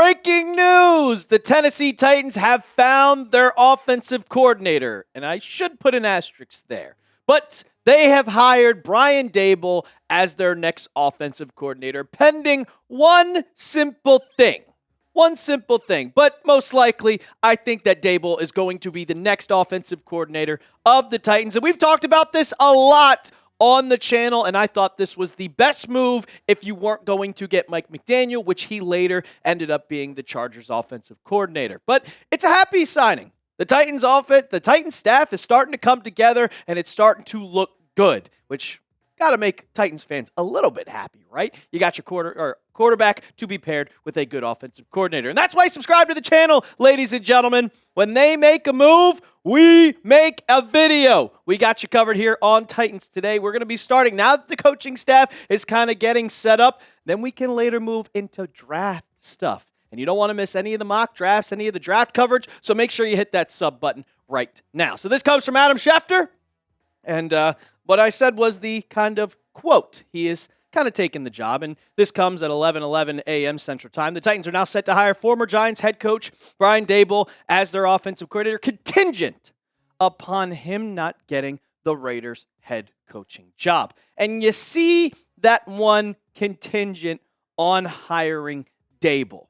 Breaking news! The Tennessee Titans have found their offensive coordinator. And I should put an asterisk there. But they have hired Brian Daboll as their next offensive coordinator, pending one simple thing. One simple thing. But most likely, I think that Daboll is going to be the next offensive coordinator of the Titans. And we've talked about this a lot on the channel, and I thought this was the best move if you weren't going to get Mike McDaniel, which he later ended up being the Chargers offensive coordinator. But it's a happy signing. The Titans staff is starting to come together, and it's starting to look good, which got to make Titans fans a little bit happy, right? You got your quarterback to be paired with a good offensive coordinator. And that's why subscribe to the channel, ladies and gentlemen. When they make a move, we make a video. We got you covered here on Titans Today. We're going to be starting now that the coaching staff is kind of getting set up. Then we can later move into draft stuff. And you don't want to miss any of the mock drafts, any of the draft coverage. So make sure you hit that sub button right now. So this comes from Adam Schefter. And what I said was the kind of quote. He is kind of taking the job, and this comes at 11:11 a.m. Central Time. The Titans are now set to hire former Giants head coach Brian Daboll as their offensive coordinator, contingent upon him not getting the Raiders head coaching job. And you see that one contingent on hiring Daboll.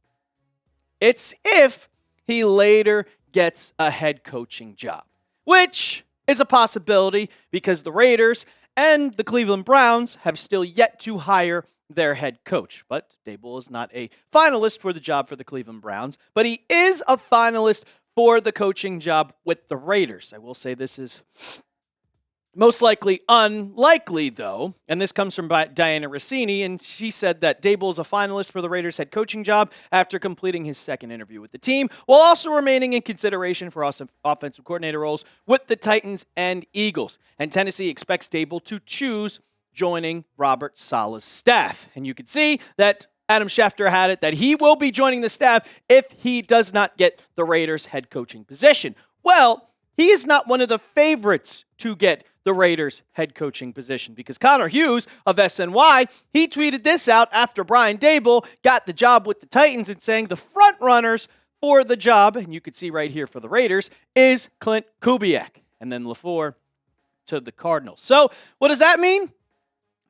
It's if he later gets a head coaching job, which is a possibility because the Raiders and the Cleveland Browns have still yet to hire their head coach. But Daboll is not a finalist for the job for the Cleveland Browns, but he is a finalist for the coaching job with the Raiders. I will say this is most likely unlikely, though, and this comes from Diana Rossini, and she said that Daboll is a finalist for the Raiders head coaching job after completing his second interview with the team, while also remaining in consideration for offensive coordinator roles with the Titans and Eagles. And Tennessee expects Daboll to choose joining Robert Saleh's staff. And you can see that Adam Schefter had it that he will be joining the staff if he does not get the Raiders head coaching position. Well, he is not one of the favorites to get the Raiders head coaching position because Connor Hughes of SNY, he tweeted this out after Brian Daboll got the job with the Titans and saying the front runners for the job, and you can see right here for the Raiders, is Clint Kubiak and then LaFleur to the Cardinals. So what does that mean?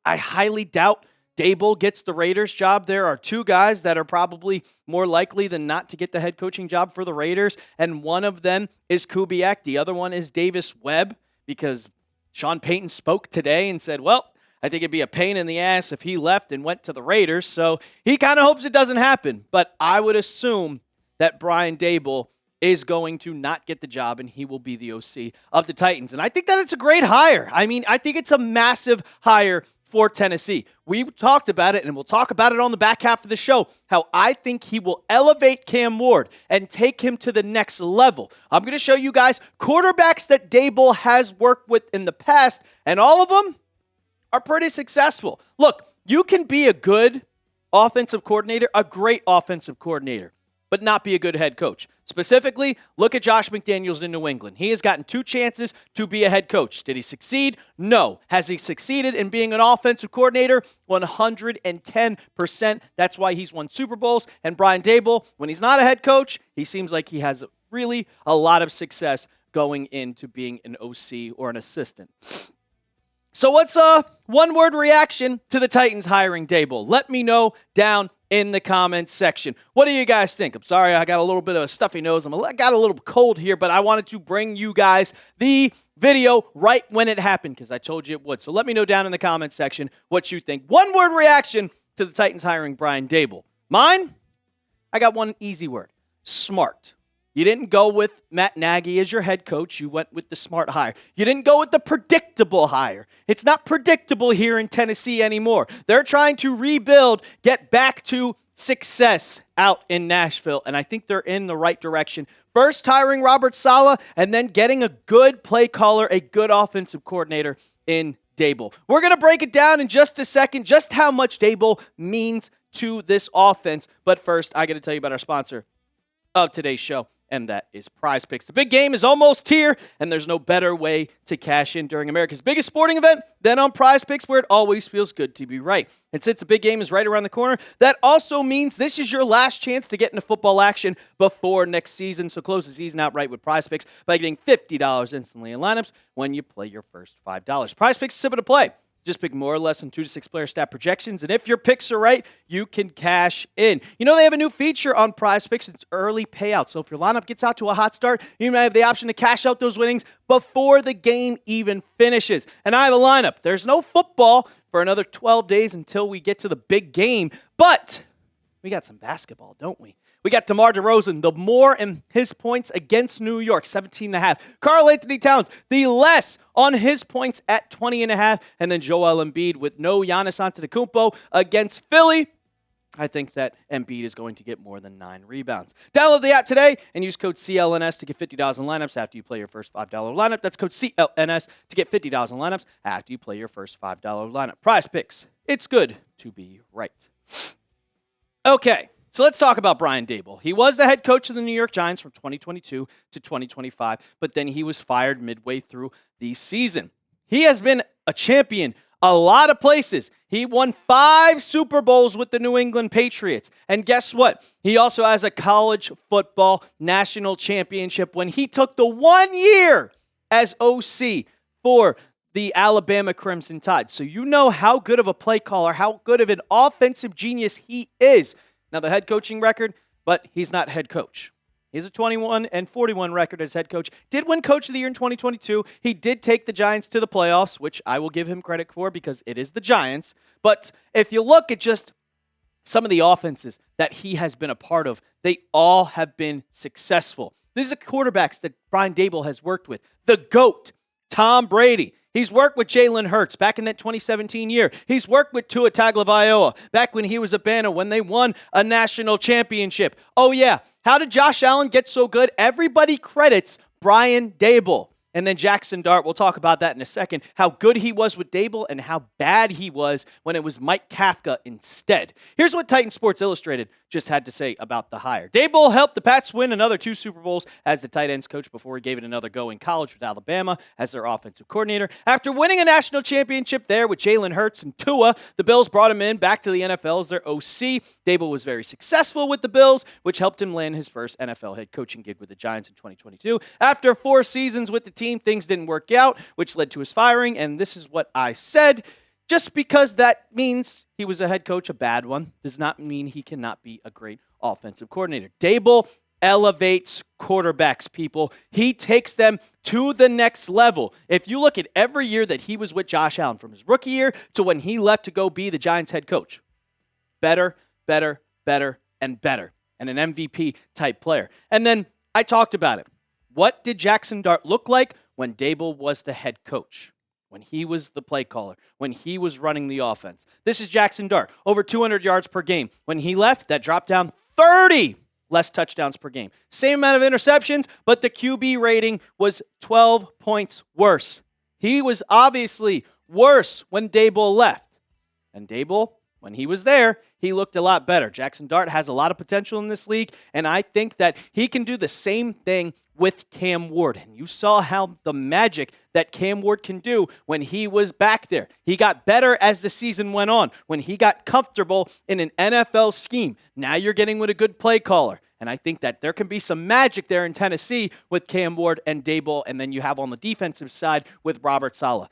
I highly doubt Daboll gets the Raiders job. There are two guys that are probably more likely than not to get the head coaching job for the Raiders, and one of them is Kubiak. The other one is Davis Webb, because Sean Payton spoke today and said, well, I think it'd be a pain in the ass if he left and went to the Raiders. So he kind of hopes it doesn't happen. But I would assume that Brian Daboll is going to not get the job and he will be the OC of the Titans. And I think that it's a great hire. I mean, I think it's a massive hire for Tennessee. We talked about it, and we'll talk about it on the back half of the show, how I think he will elevate Cam Ward and take him to the next level. I'm going to show you guys quarterbacks that Daboll has worked with in the past, and all of them are pretty successful. Look, you can be a good offensive coordinator, a great offensive coordinator, but not be a good head coach. Specifically, look at Josh McDaniels in New England. He has gotten 2 chances to be a head coach. Did he succeed? No. Has he succeeded in being an offensive coordinator? 110%. That's why he's won Super Bowls. And Brian Daboll, when he's not a head coach, he seems like he has really a lot of success going into being an OC or an assistant. So what's a one-word reaction to the Titans hiring Daboll? Let me know down in the comments section. What do you guys think? I'm sorry, I got a little bit of a stuffy nose. I got a little cold here, but I wanted to bring you guys the video right when it happened because I told you it would. So let me know down in the comments section what you think. One-word reaction to the Titans hiring Brian Daboll. Mine? I got one easy word. Smart. You didn't go with Matt Nagy as your head coach. You went with the smart hire. You didn't go with the predictable hire. It's not predictable here in Tennessee anymore. They're trying to rebuild, get back to success out in Nashville, and I think they're in the right direction. First hiring Robert Saleh, and then getting a good play caller, a good offensive coordinator in Daboll. We're going to break it down in just a second, just how much Daboll means to this offense. But first, I got to tell you about our sponsor of today's show. and that is Prize Picks. The big game is almost here, and there's no better way to cash in during America's biggest sporting event than on Prize Picks, where it always feels good to be right. And since the big game is right around the corner, that also means this is your last chance to get into football action before next season. So close the season out right with Prize Picks by getting $50 instantly in lineups when you play your first $5. Prize Picks is simple to play. Just pick more or less than 2 to 6 player stat projections, and if your picks are right, you can cash in. You know they have a new feature on Prize Picks. It's early payout. So if your lineup gets out to a hot start, you might have the option to cash out those winnings before the game even finishes. And I have a lineup. There's no football for another 12 days until we get to the big game, but we got some basketball, don't we? We got DeMar DeRozan, the more in his points against New York, 17.5. Karl Anthony Towns, the less on his points at 20.5. And then Joel Embiid with no Giannis Antetokounmpo against Philly. I think that Embiid is going to get more than 9 rebounds. Download the app today and use code CLNS to get $50 in lineups after you play your first $5 lineup. That's code CLNS to get $50 in lineups after you play your first $5 lineup. Prize Picks. It's good to be right. Okay. So let's talk about Brian Daboll. He was the head coach of the New York Giants from 2022 to 2025, but then he was fired midway through the season. He has been a champion a lot of places. He won 5 Super Bowls with the New England Patriots. And guess what? He also has a college football national championship when he took the 1 year as OC for the Alabama Crimson Tide. So you know how good of a play caller, how good of an offensive genius he is. Now, the head coaching record, but he's not head coach. He's a 21-41 record as head coach. Did win Coach of the Year in 2022. He did take the Giants to the playoffs, which I will give him credit for because it is the Giants. But if you look at just some of the offenses that he has been a part of, they all have been successful. These are quarterbacks that Brian Daboll has worked with. The GOAT, Tom Brady. He's worked with Jalen Hurts back in that 2017 year. He's worked with Tua Tagovailoa back when he was a Bama when they won a national championship. Oh, yeah. How did Josh Allen get so good? Everybody credits Brian Daboll. And then Jackson Dart, we'll talk about that in a second, how good he was with Daboll and how bad he was when it was Mike Kafka instead. Here's what Titan Sports Illustrated just had to say about the hire. Daboll helped the Pats win another 2 Super Bowls as the tight ends coach before he gave it another go in college with Alabama as their offensive coordinator. After winning a national championship there with Jalen Hurts and Tua, the Bills brought him in back to the NFL as their OC. Daboll was very successful with the Bills, which helped him land his first NFL head coaching gig with the Giants in 2022. After 4 seasons with the team, things didn't work out, which led to his firing, and this is what I said. Just because that means he was a head coach, a bad one, does not mean he cannot be a great offensive coordinator. Daboll elevates quarterbacks, people. He takes them to the next level. If you look at every year that he was with Josh Allen, from his rookie year to when he left to go be the Giants head coach, better, better, better, and better, and an MVP type player. And then I talked about it. What did Jackson Dart look like when Daboll was the head coach? When he was the play caller, when he was running the offense. This is Jackson Dart, over 200 yards per game. When he left, that dropped down 30 less touchdowns per game. Same amount of interceptions, but the QB rating was 12 points worse. He was obviously worse when Daboll left. And Daboll, when he was there, he looked a lot better. Jackson Dart has a lot of potential in this league, and I think that he can do the same thing with Cam Ward. And you saw how the magic that Cam Ward can do when he was back there. He got better as the season went on, when he got comfortable in an NFL scheme. Now you're getting with a good play caller. And I think that there can be some magic there in Tennessee with Cam Ward and Daboll, and then you have on the defensive side with Robert Saleh.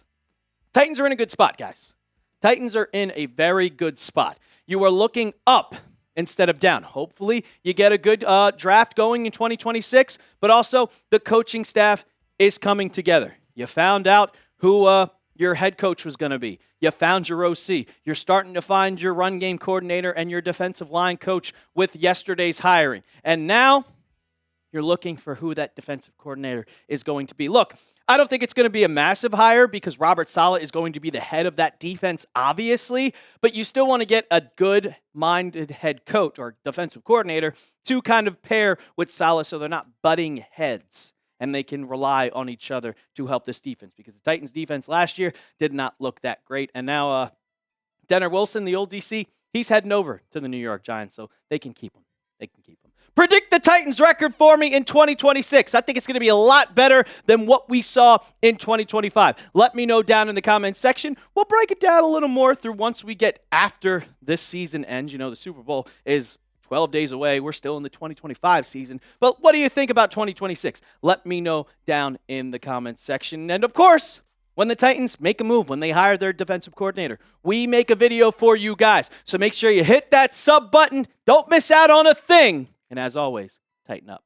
Titans are in a good spot, guys. Titans are in a very good spot. You are looking up instead of down. Hopefully, you get a good draft going in 2026, but also the coaching staff is coming together. You found out who your head coach was going to be. You found your OC. You're starting to find your run game coordinator and your defensive line coach with yesterday's hiring. And now you're looking for who that defensive coordinator is going to be. Look, I don't think it's going to be a massive hire because Robert Saleh is going to be the head of that defense, obviously, but you still want to get a good-minded head coach or defensive coordinator to kind of pair with Saleh so they're not butting heads and they can rely on each other to help this defense because the Titans' defense last year did not look that great. And now Denner Wilson, the old DC, he's heading over to the New York Giants, so they can keep him. They can keep him. Predict the Titans record for me in 2026. I think it's going to be a lot better than what we saw in 2025. Let me know down in the comments section. We'll break it down a little more through once we get after this season ends. You know, the Super Bowl is 12 days away. We're still in the 2025 season. But what do you think about 2026? Let me know down in the comments section. And of course, when the Titans make a move, when they hire their defensive coordinator, we make a video for you guys. So make sure you hit that sub button. Don't miss out on a thing. And as always, tighten up.